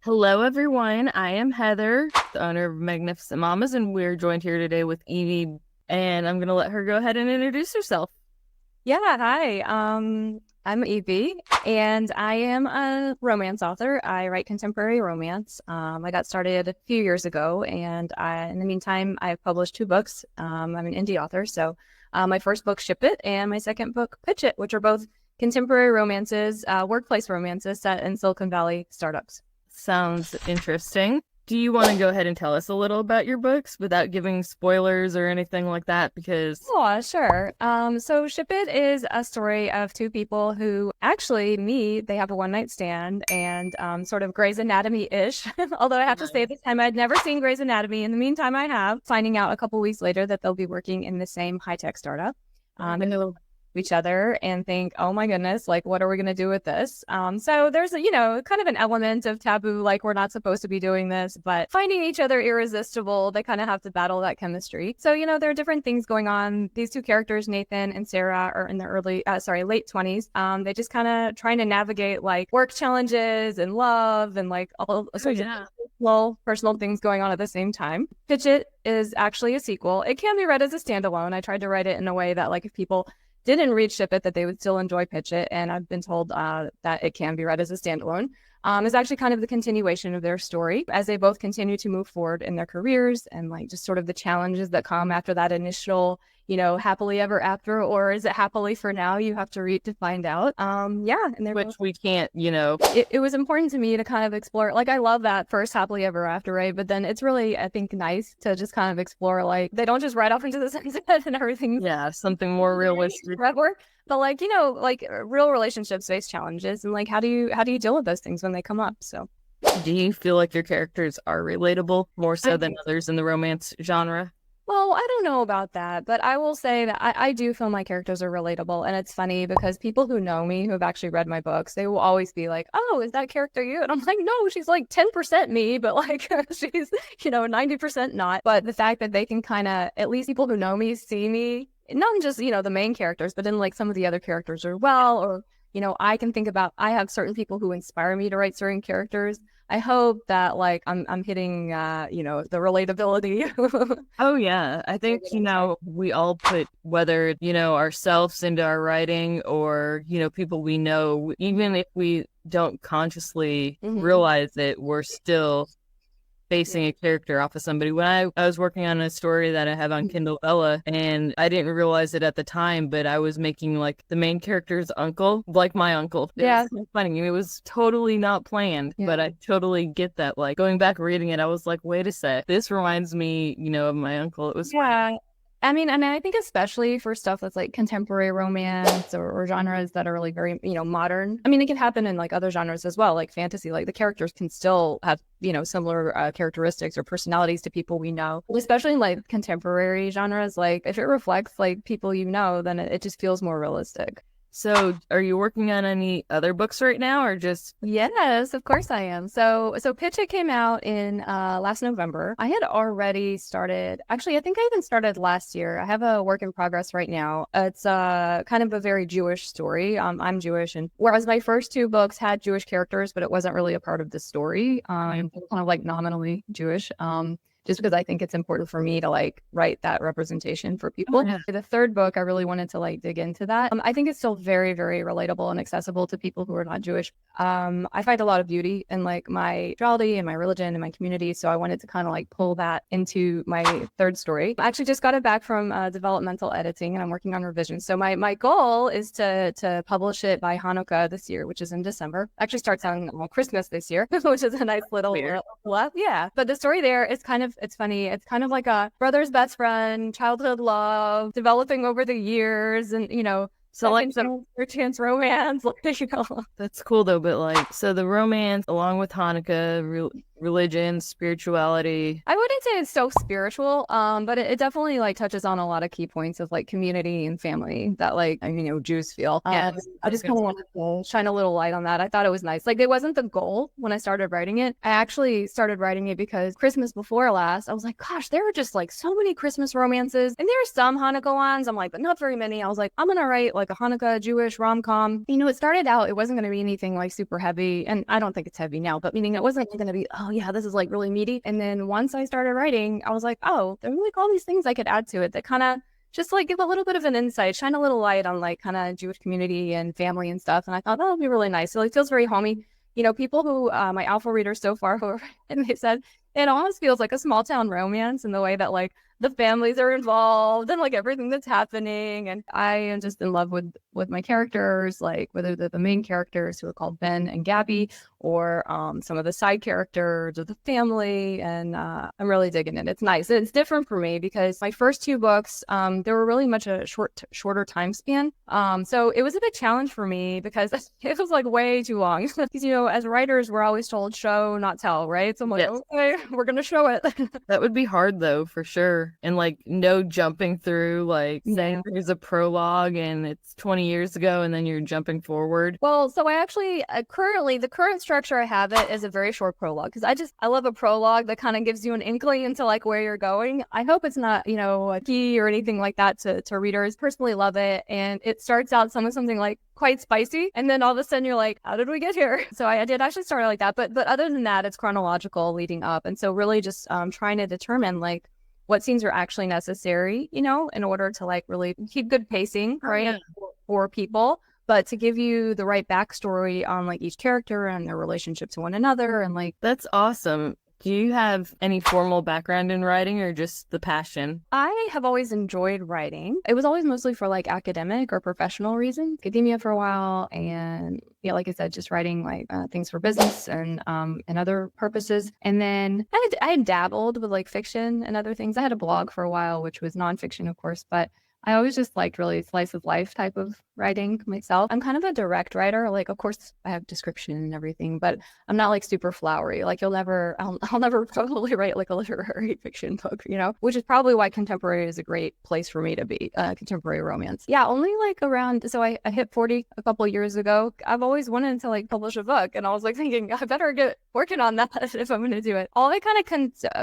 Hello, everyone. I am Heather, the owner of Magnificent Mamas, and we're joined here today with Evie. And I'm going to let her go ahead and introduce herself. Yeah, hi. I'm Evie, and I am a romance author. I write contemporary romance. I got started a few years ago, and in the meantime, I've published two books. I'm an indie author, so my first book, Ship It, and my second book, Pitch It, which are both contemporary romances, workplace romances set in Silicon Valley startups. Sounds interesting. Do you want to go ahead and tell us a little about your books without giving spoilers or anything like that? Because, Oh, sure. So Ship It is a story of two people who actually meet. They have a one night stand and sort of Grey's Anatomy-ish. Although I have to say this time I'd never seen Grey's Anatomy. In the meantime, I have, finding out a couple weeks later that they'll be working in the same high-tech startup. And they'll each other and think, oh my goodness, like what are we going to do with this? So there's kind of an element of taboo, like we're not supposed to be doing this, but finding each other irresistible, they kind of have to battle that chemistry. So, there are different things going on. These two characters, Nathan and Sarah, are in their late 20s. They just kind of trying to navigate like work challenges and love and like all sorts of little personal things going on at the same time. Pitch It is actually a sequel. It can be read as a standalone. I tried to write it in a way that like if people didn't read Ship It, that they would still enjoy Pitch It. And I've been told that it can be read as a standalone. Is actually kind of the continuation of their story as they both continue to move forward in their careers and like just sort of the challenges that come after that initial, happily ever after, or is it happily for now? You have to read to find out. Yeah, and they're which both. we can't, It was important to me to kind of explore. Like I love that first happily ever after, right? But then it's really, I think, nice to just kind of explore. Like they don't just ride off into the sunset and everything's yeah, something more realistic. forever. But like like real relationships face challenges, and like how do you deal with those things when they come up? So Do you feel like your characters are relatable more so I than others in the romance genre? Well, I don't know about that, but I will say that I do feel my characters are relatable. And it's funny because people who know me, who have actually read my books, they will always be like, oh, is that character you? And I'm like, no, she's like 10% me, but like she's, 90% not. But the fact that they can kind of, at least people who know me, see me, not just, the main characters, but in like some of the other characters as well. Or, I can think about, I have certain people who inspire me to write certain characters. I hope that like I'm hitting the relatability. Oh yeah, I think we all put whether ourselves into our writing or people we know, even if we don't consciously Mhm. realize it, we're still basing a character off of somebody. When I was working on a story that I have on Kindle Vella, and I didn't realize it at the time, but I was making like the main character's uncle, like my uncle. It Yeah. was so funny. It was totally not planned, Yeah. but I totally get that. Like going back reading it, I was like, wait a sec, this reminds me, of my uncle. It was Yeah. I mean, and I think especially for stuff that's like contemporary romance or genres that are really very, modern. I mean, it can happen in like other genres as well, like fantasy. Like the characters can still have, similar characteristics or personalities to people we know. Especially in like contemporary genres, like if it reflects like people then it just feels more realistic. So, are you working on any other books right now or just Yes, of course I am. So Pitch It came out in last November. I had already started, actually, I think I even started last year. I have a work in progress right now. It's kind of a very Jewish story. I'm Jewish, and whereas my first two books had Jewish characters, but it wasn't really a part of the story. I'm kind of like nominally Jewish. Just because I think it's important for me to like write that representation for people. yeah. The third book, I really wanted to like dig into that. I think it's still very, very relatable and accessible to people who are not Jewish. I find a lot of beauty in like my spirituality and my religion and my community. So I wanted to kind of like pull that into my third story. I actually just got it back from developmental editing and I'm working on revisions. So my goal is to publish it by Hanukkah this year, which is in December. Actually starts on Christmas this year, which is a nice little left. Yeah. But the story there is it's funny. It's kind of like a brother's best friend, childhood love, developing over the years and, So like third chance romance. that's cool though, but like so the romance along with Hanukkah religion, spirituality? I wouldn't say it's so spiritual, but it definitely like touches on a lot of key points of like community and family that like Jews feel. Yeah, I just kind of wanted to shine a little light on that. I thought it was nice. Like it wasn't the goal when I started writing it. I actually started writing it because Christmas before last, I was like, gosh, there are just like so many Christmas romances, and there are some Hanukkah ones. I'm like, but not very many. I was like, I'm gonna write like a Hanukkah Jewish rom-com. It started out, it wasn't gonna be anything like super heavy, and I don't think it's heavy now, but meaning it wasn't gonna be, oh yeah, this is like really meaty. And then once I started writing, I was like, oh, there's like all these things I could add to it that kind of just like give a little bit of an insight, shine a little light on like kind of Jewish community and family and stuff. And I thought that would be really nice. So it feels very homey. People who my alpha readers so far who and they said it almost feels like a small town romance in the way that like the families are involved and like everything that's happening. And I am just in love with my characters, like whether they're the main characters who are called Ben and Gabby, or some of the side characters or the family. And I'm really digging it. It's nice. It's different for me because my first two books, they were really much a shorter time span. So it was a big challenge for me because it was like way too long. Because, as writers, we're always told show, not tell, right? So I'm like, okay, we're going to show it. That would be hard though, for sure. And like no jumping through, like saying there's a prologue and it's 20 years ago and then you're jumping forward. Well, so I actually currently the current structure I have it is a very short prologue because I love a prologue that kind of gives you an inkling into like where you're going. I hope it's not a key or anything like that to readers. Personally love it, and it starts out something like quite spicy, and then all of a sudden you're like, how did we get here? So I did actually start like that, but other than that, it's chronological leading up, and so really just trying to determine like what scenes are actually necessary, in order to like really keep good pacing, right, for people, but to give you the right backstory on like each character and their relationship to one another. And like, that's awesome. Do you have any formal background in writing or just the passion? I have always enjoyed writing. It was always mostly for like academic or professional reasons. Academia for a while, and like I said, just writing like things for business and other purposes. And then I had dabbled with like fiction and other things. I had a blog for a while, which was nonfiction, of course, but I always just liked really slice of life type of writing myself. I'm kind of a direct writer. Like, of course, I have description and everything, but I'm not like super flowery. Like I'll never probably write like a literary fiction book, which is probably why contemporary is a great place for me to be, contemporary romance. Yeah, only like around, so I hit 40 a couple of years ago. I've always wanted to like publish a book, and I was like thinking, I better get working on that if I'm going to do it. All that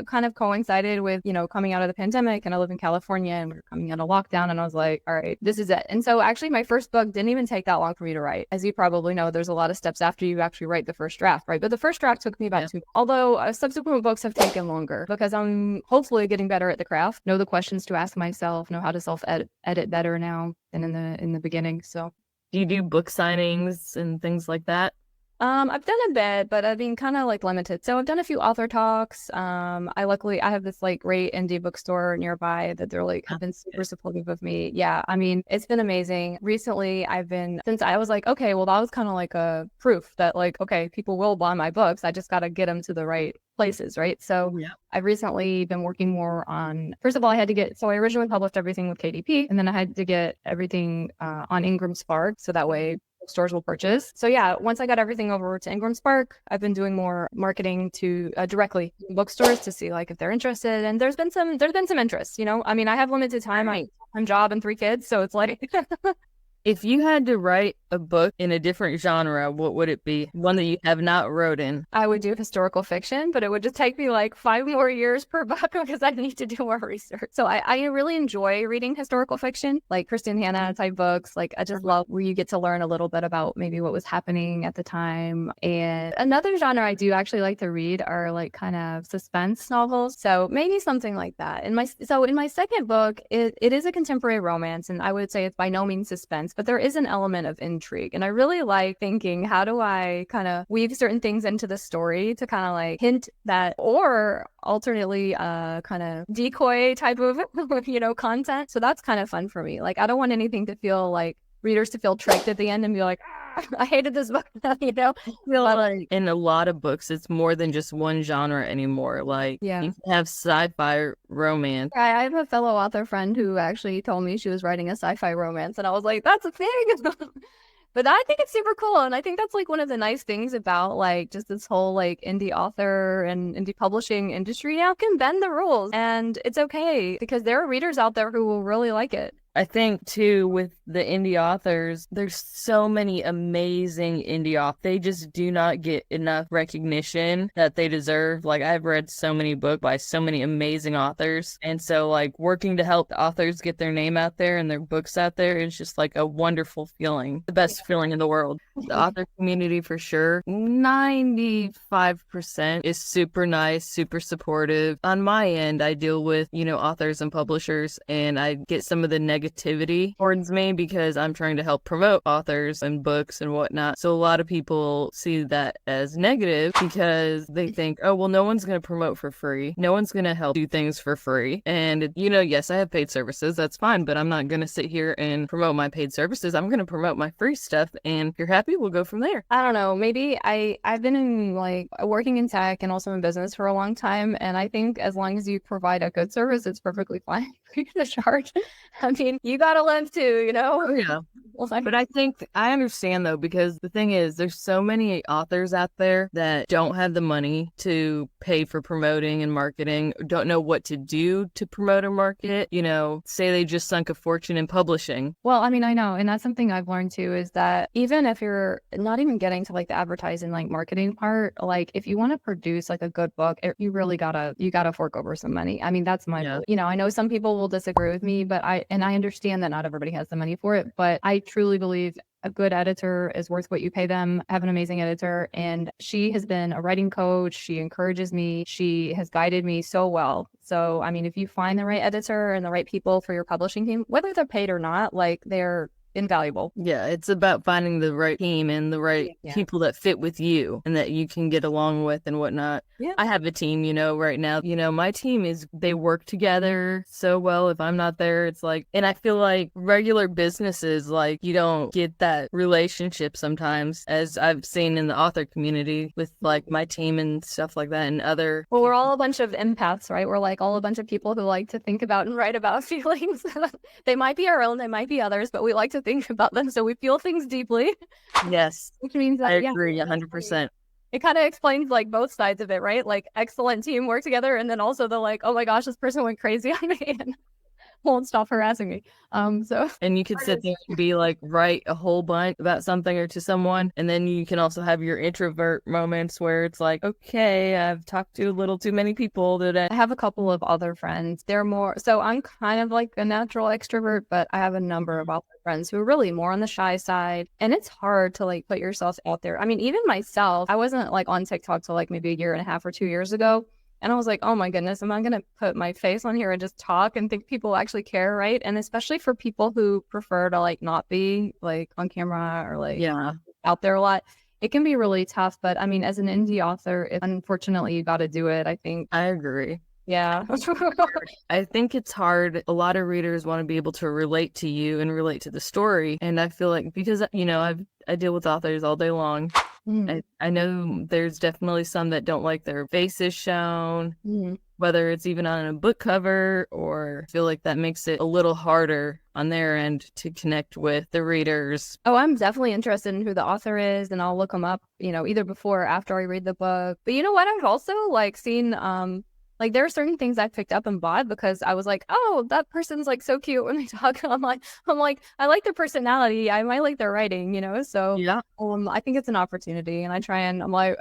kind of coincided with, coming out of the pandemic, and I live in California and we're coming out of lockdown, and I was like, all right, this is it. And so actually my first book didn't even take that long for me to write. As you probably know, there's a lot of steps after you actually write the first draft, right? But the first draft took me about 2 months. Although subsequent books have taken longer because I'm hopefully getting better at the craft, know the questions to ask myself, know how to self-edit better now than in the beginning. So do you do book signings and things like that? I've done a bit, but I've been kind of like limited. So I've done a few author talks. I have this like great indie bookstore nearby that they're like have been super supportive of me. Yeah, I mean, it's been amazing. Recently, since I was like, okay, well, that was kind of like a proof that like, okay, people will buy my books. I just got to get them to the right places, right? So I've recently been working more on, first of all, I originally published everything with KDP, and then I had to get everything on Ingram Spark, so that way stores will purchase. So yeah, once I got everything over to Ingram Spark, I've been doing more marketing to directly bookstores to see like if they're interested. And there's been some interest, I mean, I have limited time, I'm job and 3 kids. So it's like, if you had to write a book in a different genre, what would it be? One that you have not wrote in? I would do historical fiction, but it would just take me like 5 more years per book because I need to do more research. So I really enjoy reading historical fiction, like Kristen Hanna type books. Like I just love where you get to learn a little bit about maybe what was happening at the time. And another genre I do actually like to read are like kind of suspense novels. So maybe something like that. In my second book, it is a contemporary romance, and I would say it's by no means suspense, but there is an element of intrigue. And I really like thinking, how do I kind of weave certain things into the story to kind of like hint that, or alternately kind of decoy type of, content. So that's kind of fun for me. Like, I don't want anything to feel like readers to feel tricked at the end and be like, I hated this book, In a lot of books, it's more than just one genre anymore. Like, you can have sci-fi romance. I have a fellow author friend who actually told me she was writing a sci-fi romance, and I was like, that's a thing. But I think it's super cool. And I think that's like one of the nice things about like just this whole like indie author and indie publishing industry now can bend the rules. And it's okay because there are readers out there who will really like it. I think too with the indie authors, there's so many amazing indie authors. They just do not get enough recognition that they deserve. Like I've read so many books by so many amazing authors. And so like working to help the authors get their name out there and their books out there is just like a wonderful feeling. The best feeling in the world. The author community for sure. 95% is super nice, super supportive. On my end, I deal with, authors and publishers, and I get some of the negativity towards me because I'm trying to help promote authors and books and whatnot. So a lot of people see that as negative because they think, oh, well, no one's going to promote for free. No one's going to help do things for free. And, yes, I have paid services. That's fine. But I'm not going to sit here and promote my paid services. I'm going to promote my free stuff. And if you're happy, we'll go from there. I don't know. Maybe I've been in like working in tech and also in business for a long time. And I think as long as you provide a good service, it's perfectly fine for you to charge. I mean, you got to live too, Oh, yeah. But I think I understand though, because the thing is, there's so many authors out there that don't have the money to pay for promoting and marketing, don't know what to do to promote or market, say they just sunk a fortune in publishing. Well, I mean, I know. And that's something I've learned too, is that even if you're not even getting to like the advertising, like marketing part, like if you want to produce like a good book, you really you gotta fork over some money. I mean, that's my, I know some people will disagree with me, but I understand that not everybody has the money for it, but I truly believe a good editor is worth what you pay them. I have an amazing editor, and she has been a writing coach. She encourages me. She has guided me so well. So, I mean, if you find the right editor and the right people for your publishing team, whether they're paid or not, like they're invaluable. Yeah, it's about finding the right team and the right people that fit with you and that you can get along with and whatnot. Yeah. I have a team, right now. My team they work together so well. If I'm not there, it's like, and I feel like regular businesses, like you don't get that relationship sometimes, as I've seen in the author community with like my team and stuff like that and other. Well, we're all a bunch of empaths, right? We're like all a bunch of people who like to think about and write about feelings. They might be our own, they might be others, but we like to think about them, so we feel things deeply. Yes. Which means that I agree 100%. It kind of explains like both sides of it, right? Like excellent teamwork together, and then also the like, oh my gosh, this person went crazy on me and won't stop harassing me. And you could sit there and be like, write a whole bunch about something or to someone, and then you can also have your introvert moments where it's like, okay, I've talked to a little too many people today. I have a couple of other friends. They're more, so I'm kind of like a natural extrovert, but I have a number of other friends who are really more on the shy side, and it's hard to like put yourself out there. I mean, even myself, I wasn't like on TikTok till like maybe a year and a half or 2 years ago. And I was like, oh my goodness, am I going to put my face on here and just talk and think people actually care, right? And especially for people who prefer to like not be like on camera or like out there a lot, it can be really tough. But I mean, as an indie author, unfortunately, you got to do it, I think. I agree. Yeah. I think it's hard. A lot of readers want to be able to relate to you and relate to the story. And I feel like because, I deal with authors all day long. I know there's definitely some that don't like their faces shown, whether it's even on a book cover, or I feel like that makes it a little harder on their end to connect with the readers. Oh, I'm definitely interested in who the author is, and I'll look them up, either before or after I read the book. But you know what? I've also like seen like there are certain things I picked up and bought because I was like, oh, that person's like so cute when they talk. I'm like, I like their personality. I might like their writing, So yeah, I think it's an opportunity, and I'm like,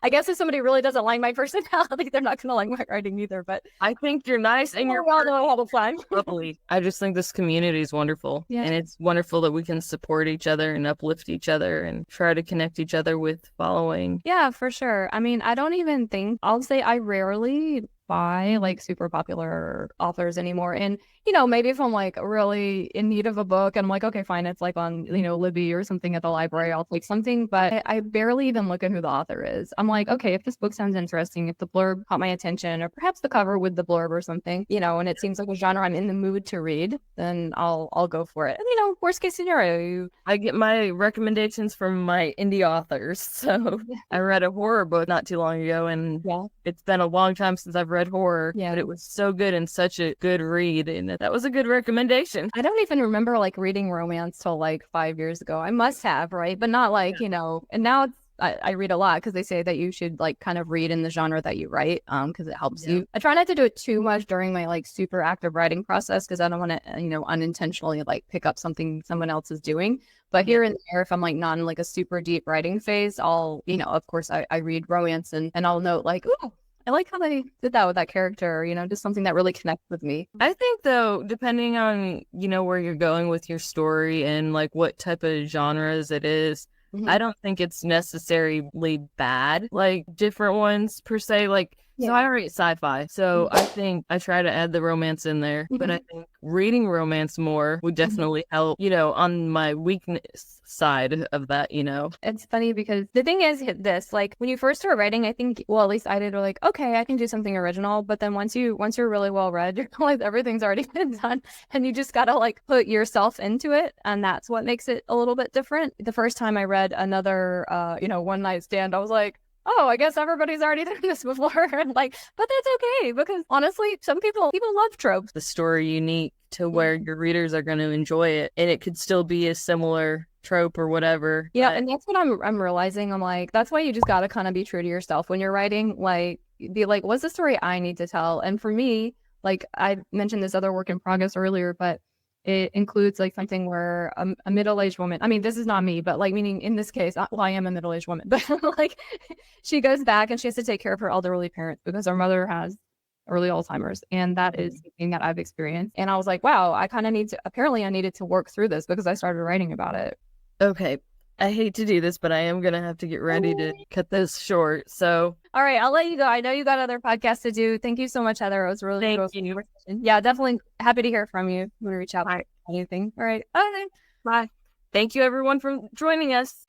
I guess if somebody really doesn't like my personality, they're not gonna like my writing either. But I think you're nice and you're well know how to fun. Lovely. I just think this community is wonderful, and it's wonderful that we can support each other and uplift each other and try to connect each other with following. Yeah, for sure. I mean, I don't even think I'll say I rarely buy like super popular authors anymore. And maybe if I'm like really in need of a book and I'm like, okay, fine, it's like on Libby or something at the library, I'll take something. But I barely even look at who the author is. I'm like, okay, if this book sounds interesting, if the blurb caught my attention, or perhaps the cover with the blurb or something, and it seems like a genre I'm in the mood to read, then I'll go for it. And worst case scenario, I get my recommendations from my indie authors. So I read a horror book not too long ago, and It's been a long time since I've read horror, Yeah. but it was so good and such a good read, and that was a good recommendation. I don't even remember like reading romance till like 5 years ago. I must have, right? But not like, you know, and now I read a lot because they say that you should like kind of read in the genre that you write because it helps you. I try not to do it too much during my like super active writing process because I don't want to, you know, unintentionally like pick up something someone else is doing. But here and there, if I'm like not in like a super deep writing phase, I'll, you know, of course I read romance and I'll note like, oh, I like how they did that with that character, you know, just something that really connects with me. I think though, depending on, you know, where you're going with your story and like what type of genres it is, I don't think it's necessarily bad, like different ones per se. Like, so I write sci-fi, so I think I try to add the romance in there, but I think reading romance more would definitely help, you know, on my weakness side of that, you know. It's funny because the thing is this, like when you first start writing, I think, well, at least I did, like, okay, I can do something original. But then once you're really well read, you're like, everything's already been done and you just got to like put yourself into it. And that's what makes it a little bit different. The first time I read another, you know, one night stand, I was like, oh, I guess everybody's already done this before. And like, but that's okay because honestly, some people love tropes. The story unique to where your readers are going to enjoy it, and it could still be a similar trope or whatever. Yeah, and that's what I'm realizing. I'm like, that's why you just got to kind of be true to yourself when you're writing. Like, be like, what's the story I need to tell? And for me, like I mentioned this other work in progress earlier, but it includes like something where a middle-aged woman, I mean, this is not me, but like meaning in this case, well, I am a middle-aged woman, but like she goes back and she has to take care of her elderly parents because her mother has early Alzheimer's. And that is something that I've experienced. And I was like, wow, I kind of apparently I needed to work through this because I started writing about it. Okay. I hate to do this, but I am going to have to get ready to cut this short. So, all right, I'll let you go. I know you got other podcasts to do. Thank you so much, Heather. It was really thank you. Yeah, definitely happy to hear from you. I'm going to reach out for anything. All right. Bye. Thank you, everyone, for joining us.